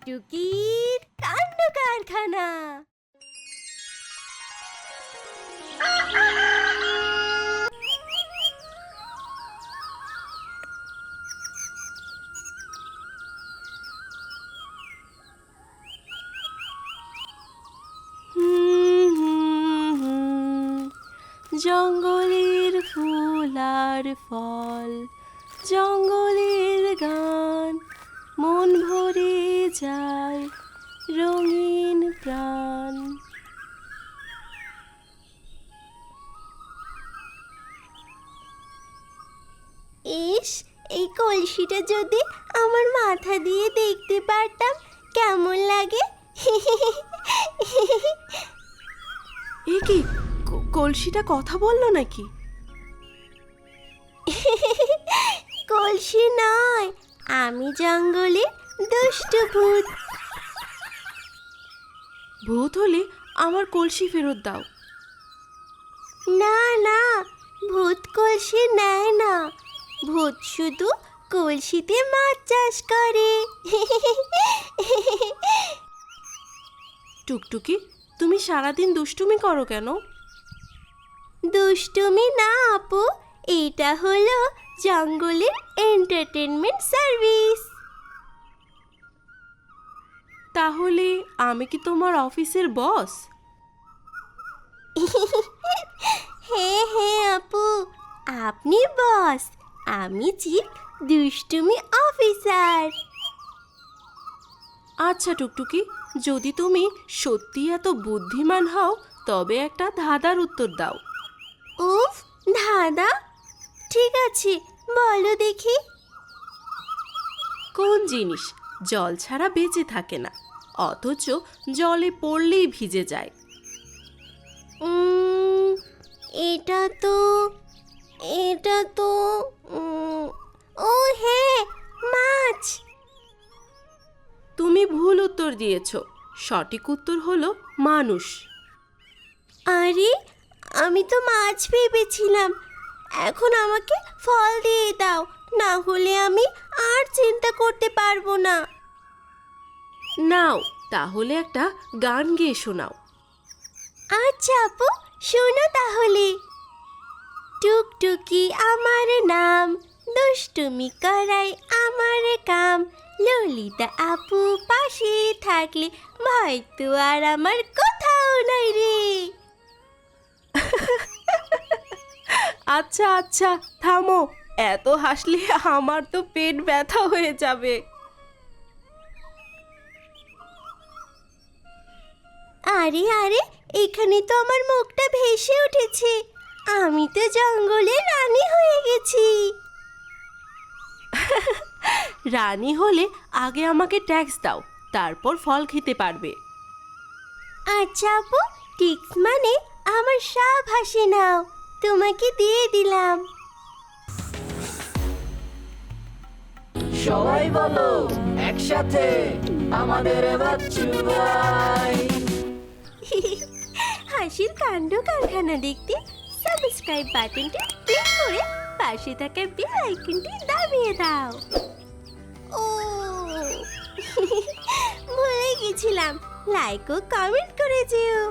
টুকটুকির কাণ্ড কারখানা। জঙ্গলের ফুল আর ফল, জঙ্গলের গান, মন ভরে যায় রঙিন প্রাণ। ইস, এই কলসিটা যদি আমার মাথা দিয়ে দেখতে পারতাম কেমন লাগে। এ কি, কলসিটা কথা বললো নাকি? কলসি নয়, আমি জঙ্গলের দুষ্টু ভূত। ভূত হলে আমার কলসি ফেরত দাও। না না, ভূত কলসি নেয় না, ভূত শুধু কলসিতে মাছ চাষ করে। টুকটুকি, তুমি সারাদিন দুষ্টুমি করো কেন? দুষ্টুমি না আপু, এটা হলো জঙ্গলের এন্টারটেনমেন্ট সার্ভিস। তাহলে আমি কি তোমার অফিসের বস? হ্যাঁ হ্যাঁ আপু, আপনি বস, আমি চিফ দুষ্টুমি অফিসার। আচ্ছা টুকটুকি, যদি তুমি সত্যি এত বুদ্ধিমান হও তবে একটা ধাঁধার উত্তর দাও। উফ, ধাঁধা? ঠিক আছে, বলো দেখি। কোন জিনিস জল ছাড়া বেঁচে থাকে না অথচ জলে পড়লেই ভিজে যায়? এটা তো এটা তো ও হ্যাঁ, মাছ। তুমি ভুল উত্তর দিয়েছ, সঠিক উত্তর হলো মানুষ। আরে, আমি তো মাছ ভেবেছিলাম। এখন আমাকে ফল দিয়ে দাও, না হলে আমি আর চিন্তা করতে পারবো না। নাও, তাহলে একটা গান গেয়ে শোনাও। আচ্ছা আপু, শোনো তাহলে। টুকটুকি আমার নাম, দুষ্টুমি করাই আমার কাম, ললিতা আপু পাশে থাকলে ভয় তো আর আমার কোথাও নাই রে। আচ্ছা আচ্ছা, থামো, এত হাসলে আমার তো পেট ব্যথা হয়ে যাবে। আরে আরে, এখানে তো আমার মুখটা ভেসে উঠেছে, আমি তো জঙ্গলের রানী হয়ে গেছি। রানী হলে আগে আমাকে ট্যাক্স দাও, তারপর ফল খেতে পারবে। আচ্ছা আপু, টিক্স মানে আমার সব হাসি নাও, তোমাকে দিয়ে দিলাম। সবাই বলো একসাথে, আমাদের বাচ্চু ভাই। হাসির কাণ্ড কারখানা দেখতে সাবস্ক্রাইব বাটনটি ক্লিক করে পাশে থাকা বেল আইকনটি দাবিয়ে দাও। ও, ভুলে গেছিলাম, লাইক ও কমেন্ট করে যেও।